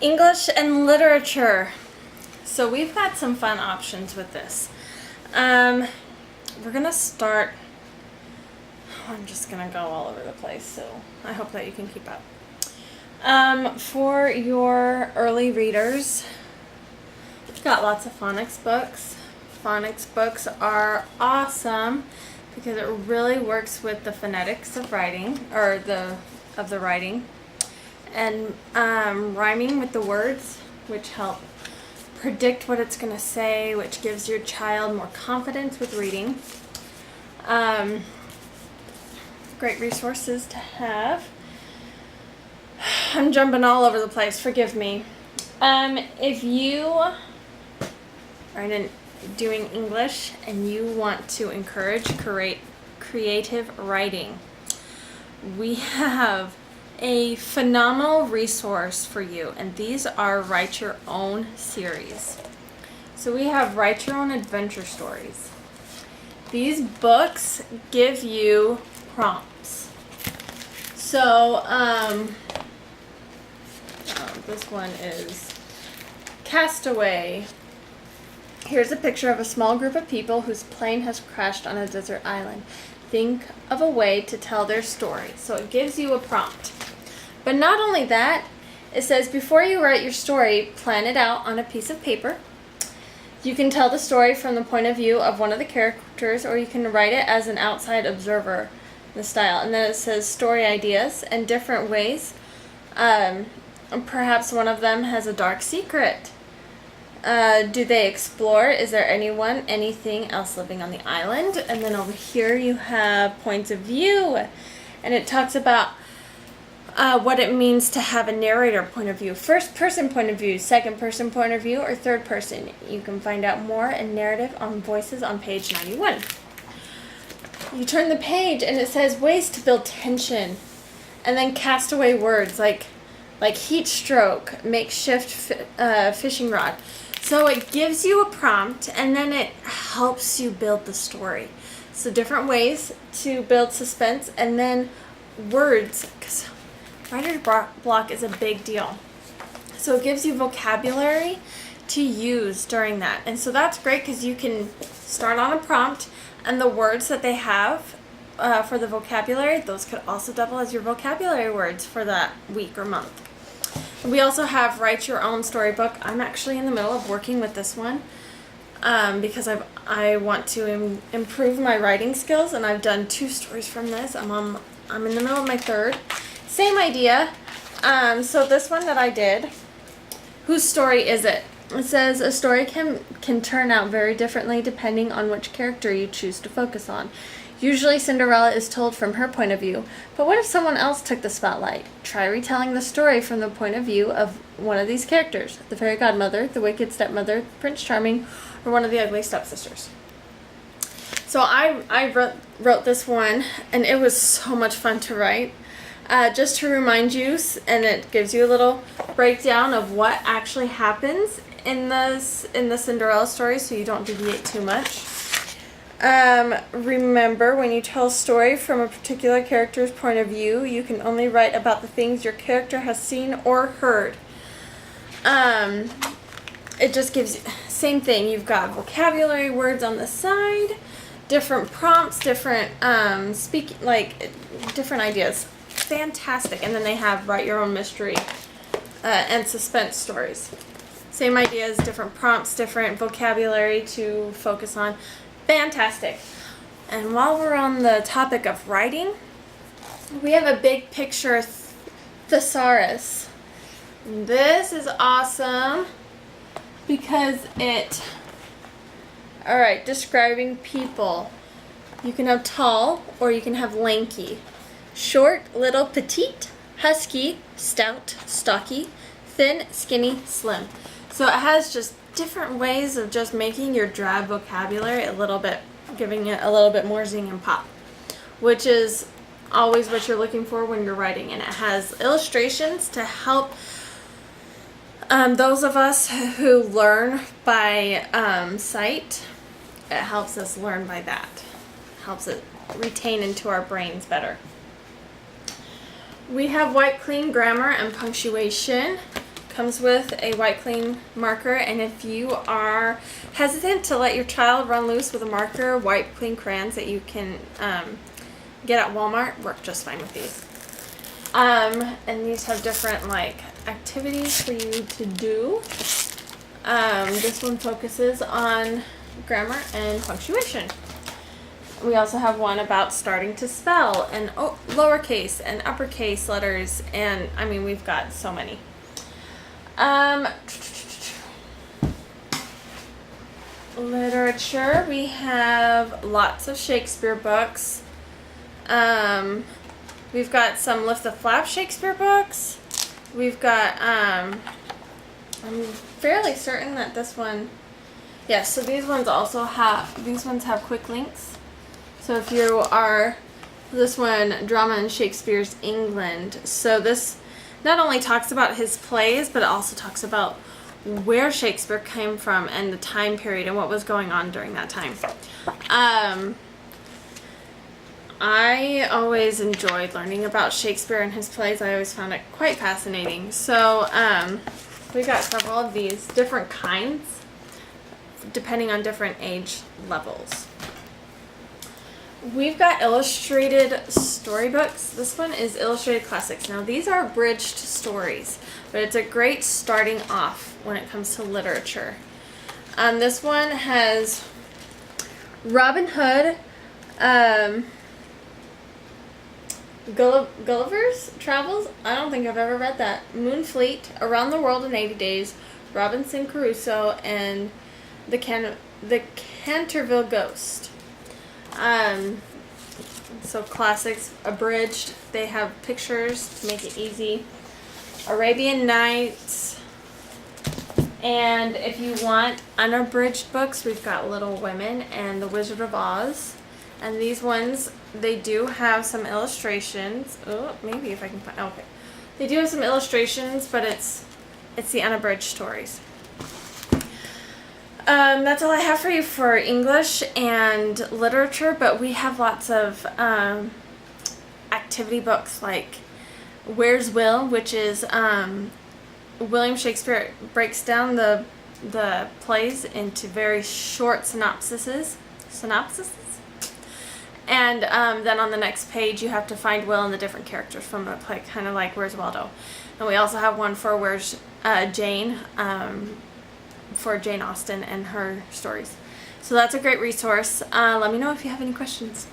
English and literature. So we've got some fun options with this. We're going to start, I'm just going to go all over the place, so I hope that you can keep up. For your early readers, we've got lots of phonics books. Phonics books are awesome because it really works with the phonetics of writing, or the writing, and rhyming with the words, which help predict what it's going to say, which gives your child more confidence with reading. Great resources to have. I'm jumping all over the place, forgive me. If you are doing English and you want to encourage creative writing, we have a phenomenal resource for you, and these are Write Your Own series. So we have Write Your Own Adventure Stories. These books give you prompts. So this one is Castaway. Here's a picture of a small group of people whose plane has crashed on a desert island. Think of a way to tell their story. So it gives you a prompt. But not only that, it says before you write your story, plan it out on a piece of paper. You can tell the story from the point of view of one of the characters, or you can write it as an outside observer, the style. And then it says story ideas and different ways. Perhaps one of them has a dark secret. Do they explore? Is there anyone, anything else living on the island? And then over here you have points of view. And it talks about what it means to have a narrator point of view. First person point of view, second person point of view, or third person. You can find out more in narrative on voices on page 91. You turn the page and it says ways to build tension. And then castaway words like heat stroke, makeshift fishing rod. So it gives you a prompt and then it helps you build the story. So different ways to build suspense, and then words, because writer's block is a big deal. So it gives you vocabulary to use during that. And so that's great because you can start on a prompt, and the words that they have for the vocabulary, those could also double as your vocabulary words for that week or month. We also have Write Your Own Storybook. I'm actually in the middle of working with this one because I want to improve my writing skills, and I've done 2 stories from this. I'm in the middle of my 3rd. Same idea. So this one that I did, whose story is it? It says a story can turn out very differently depending on which character you choose to focus on. Usually Cinderella is told from her point of view, but what if someone else took the spotlight? Try retelling the story from the point of view of one of these characters, the fairy godmother, the wicked stepmother, Prince Charming, or one of the ugly stepsisters. So I wrote this one, and it was so much fun to write. Just to remind you, and it gives you a little breakdown of what actually happens in the Cinderella story, so you don't deviate too much. Remember, when you tell a story from a particular character's point of view, you can only write about the things your character has seen or heard. It just gives you, same thing, you've got vocabulary words on the side, different prompts, different different ideas. Fantastic. And then they have Write Your Own Mystery and suspense stories. Same ideas, different prompts, different vocabulary to focus on. Fantastic. And while we're on the topic of writing, we have a big picture thesaurus. This is awesome because describing people. You can have tall or you can have lanky. Short, little, petite, husky, stout, stocky, thin, skinny, slim. So it has just different ways of just making your drab vocabulary giving it a little bit more zing and pop, which is always what you're looking for when you're writing. And it has illustrations to help those of us who learn by sight. It helps us learn by that. Helps it retain into our brains better. We have White Clean Grammar and Punctuation. comes with a white clean marker, and if you are hesitant to let your child run loose with a marker, white clean crayons that you can get at Walmart work just fine with these. And these have different like activities for you to do. This one focuses on grammar and punctuation. We also have one about starting to spell and lowercase and uppercase letters, and I mean we've got so many. Literature, we have lots of Shakespeare books. We've got some Lift the Flap Shakespeare books. We've got, I'm fairly certain that this one, yes, so these ones have quick links. So if you are, this one, Drama in Shakespeare's England. So this not only talks about his plays, but it also talks about where Shakespeare came from and the time period and what was going on during that time. I always enjoyed learning about Shakespeare and his plays. I always found it quite fascinating. So we got several of these different kinds depending on different age levels. We've got illustrated storybooks. This one is Illustrated Classics. Now these are abridged stories, but it's a great starting off when it comes to literature. This one has Robin Hood, Gulliver's Travels. I don't think I've ever read that. Moonfleet, Around the World in 80 Days, Robinson Crusoe, and the Canterville Ghost. So classics, abridged. They have pictures to make it easy. Arabian Nights. And if you want unabridged books, we've got Little Women and The Wizard of Oz. And these ones, they do have some illustrations. Oh, maybe if I can find, okay. They do have some illustrations, but it's the unabridged stories. That's all I have for you for English and literature, but we have lots of activity books like Where's Will, which is William Shakespeare breaks down the plays into very short synopsises. And then on the next page you have to find Will and the different characters from the play, kind of like Where's Waldo. And we also have one for Where's Jane, for Jane Austen and her stories. So that's a great resource. Let me know if you have any questions.